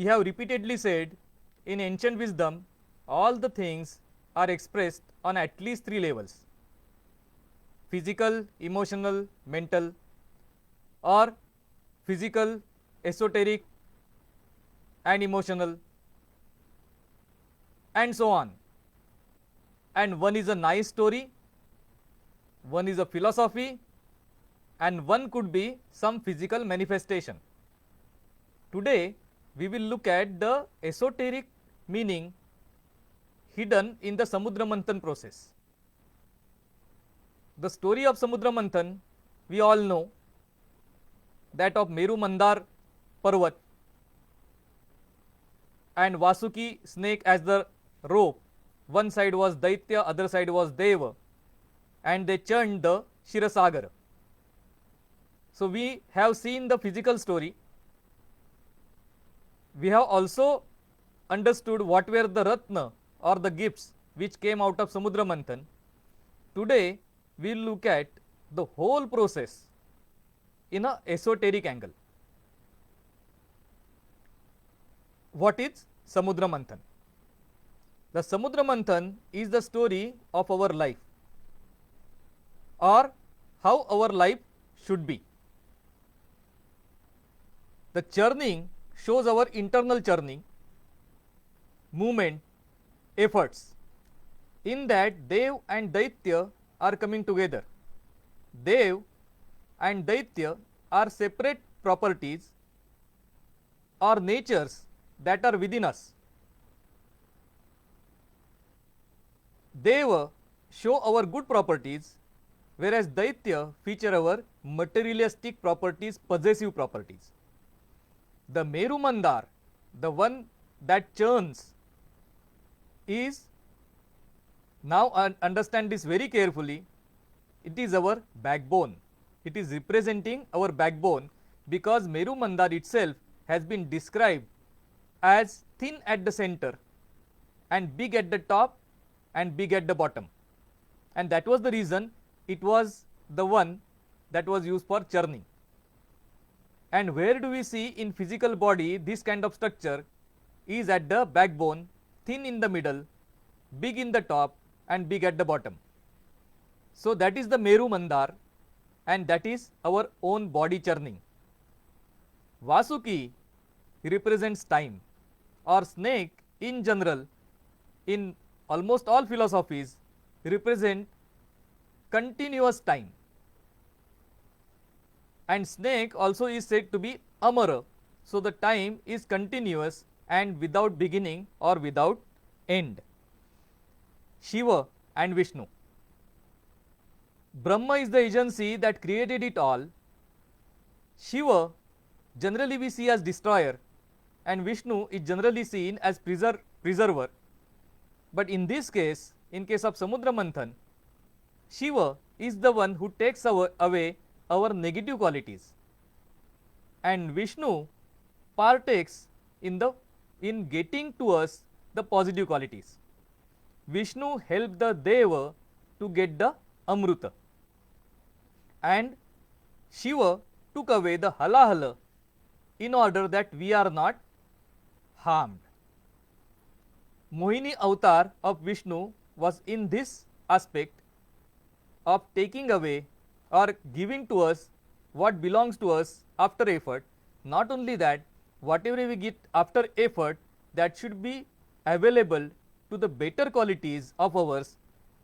we have repeatedly said in ancient wisdom, all the things are expressed on at least 3 levels: physical, emotional, mental, or physical, esoteric, and emotional, and so on. And one is a nice story, one is a philosophy, and one could be some physical manifestation. Today, we will look at the esoteric meaning hidden in the Samudra Manthan process. The story of Samudra Manthan, we all know, that of Meru Mandar Parvat and Vasuki snake as the rope. One side was Daitya, other side was Deva, and they churned the Shirasagar. So, we have seen the physical story. We have also understood what were the Ratna or the gifts which came out of Samudra Manthan. Today, we will look at the whole process in a esoteric angle. What is Samudra Manthan? The Samudra Manthan is the story of our life, or how our life should be. The churning shows our internal churning, movement, efforts. In that, Dev and Daitya are coming together. Dev and Daitya are separate properties or natures that are within us. Deva show our good properties, whereas Daitya feature our materialistic properties, possessive properties. The Meru Mandar, the one that churns, is, now understand this very carefully, it is our backbone. It is representing our backbone, because Meru Mandar itself has been described as thin at the center and big at the top and big at the bottom, and that was the reason it was the one that was used for churning. And where do we see in physical body this kind of structure? Is at the backbone, thin in the middle, big in the top and big at the bottom. So, that is the Meru Mandar, and that is our own body churning. Vasuki represents time, or snake in general in almost all philosophies represent continuous time, and snake also is said to be Amara. So, the time is continuous and without beginning or without end. Shiva and Vishnu. Brahma is the agency that created it all. Shiva generally we see as destroyer, and Vishnu is generally seen as preserver. But in this case, in case of Samudra Manthan, Shiva is the one who takes away our negative qualities, and Vishnu partakes in getting to us the positive qualities. Vishnu helped the Deva to get the Amruta, and Shiva took away the halahala in order that we are not harmed. Mohini avatar of Vishnu was in this aspect of taking away or giving to us what belongs to us after effort. Not only that, whatever we get after effort, that should be available to the better qualities of ours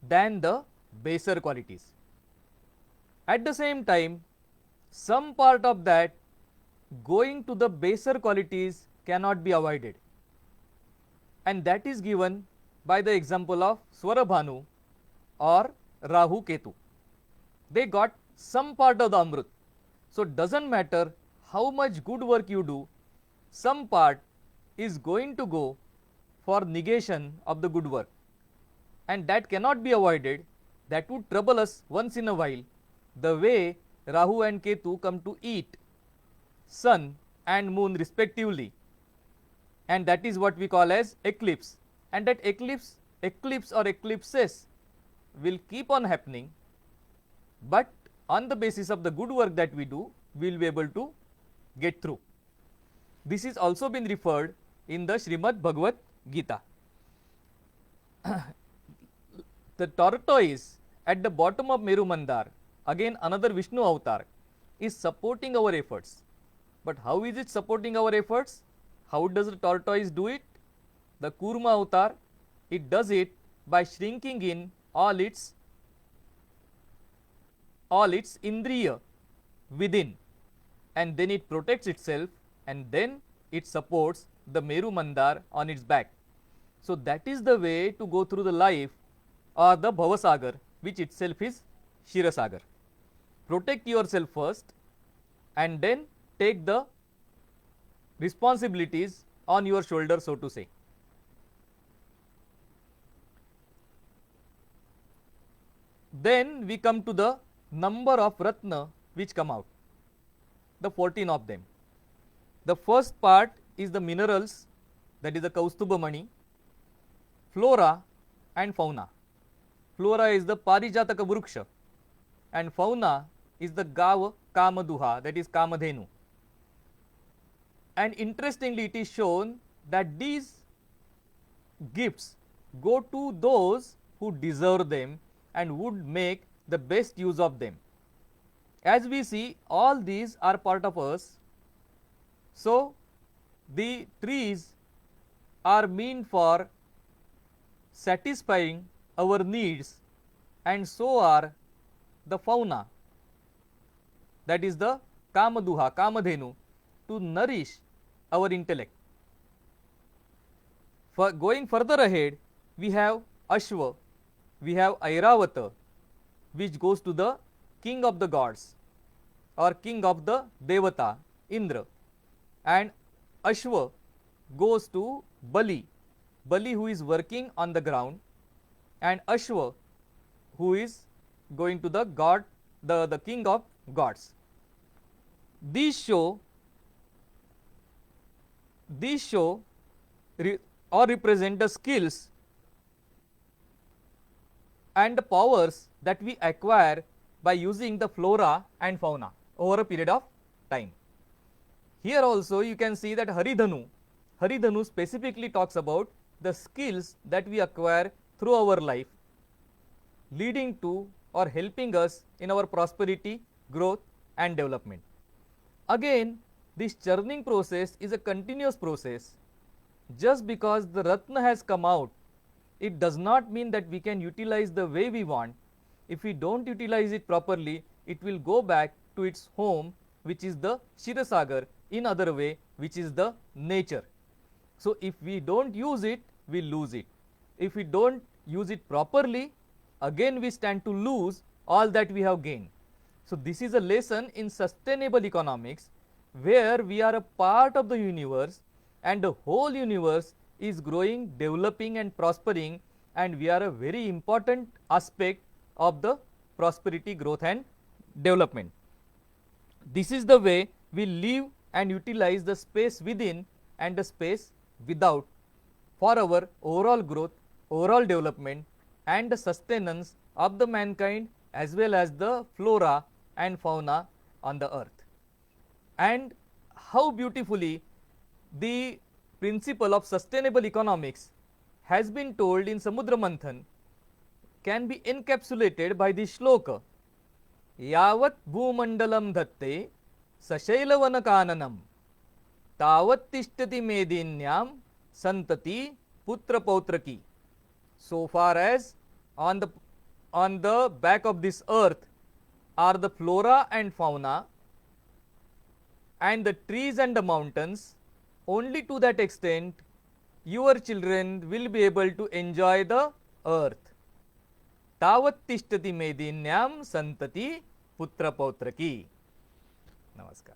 than the baser qualities. At the same time, some part of that going to the baser qualities cannot be avoided, and that is given by the example of Swarabhanu or Rahu Ketu. They got some part of the Amrut. So, does not matter how much good work you do, some part is going to go for negation of the good work, and that cannot be avoided. That would trouble us once in a while, the way Rahu and Ketu come to eat sun and moon respectively, and that is what we call as eclipse, and that eclipse or eclipses will keep on happening, but on the basis of the good work that we do, we will be able to get through. This is also been referred in the Srimad Bhagavad Gita. The tortoise at the bottom of Meru Mandar, again another Vishnu avatar, is supporting our efforts. But how is it supporting our efforts? How does the tortoise do it? The Kurma avatar, it does it by shrinking in all its indriya within, and then it protects itself, and then it supports the Meru Mandar on its back. So that is the way to go through the life or the Bhavasagar, which itself is Shirasagar. Protect yourself first and then take the responsibilities on your shoulder, so to say. Then we come to the number of Ratna which come out, the 14 of them. The first part is the minerals, that is the Kaustubha Mani, flora and fauna. Flora is the Parijataka Vruksha and fauna is the Gav Kamaduha, that is Kamadhenu. And interestingly, it is shown that these gifts go to those who deserve them and would make the best use of them. As we see, all these are part of us. So the trees are meant for satisfying our needs, and so are the fauna, that is the Kamaduha, Kamadhenu, to nourish our intellect. For going further ahead, we have Ashva, we have Airavata, which goes to the king of the gods or king of the Devata, Indra, and Ashva goes to Bali, Bali who is working on the ground, and Ashva who is going to the god, the king of gods. These show or represent the skills and the powers that we acquire by using the flora and fauna over a period of time. Here also you can see that Haridhanu specifically talks about the skills that we acquire through our life, leading to or helping us in our prosperity, growth and development. Again, this churning process is a continuous process. Just because the Ratna has come out, it does not mean that we can utilize the way we want. If we don't utilize it properly, it will go back to its home, which is the Shirasagar, in other way, which is the nature. So if we don't use it, we lose it. If we don't use it properly, again we stand to lose all that we have gained. So this is a lesson in sustainable economics, where we are a part of the universe and the whole universe is growing, developing and prospering, and we are a very important aspect of the prosperity, growth and development. This is the way we live and utilize the space within and the space without for our overall growth, overall development and the sustenance of the mankind as well as the flora and fauna on the earth. And how beautifully the principle of sustainable economics has been told in Samudra Manthan can be encapsulated by this shloka. Yavat bhumandalam dhatte sashailavana kananam tavat tishtati medinyam santati putra pautraki. So far as on the back of this earth are the flora and fauna and the trees and the mountains, only to that extent your children will be able to enjoy the earth. Tavat tishtati medinyam santati putra pautraki. Namaskar.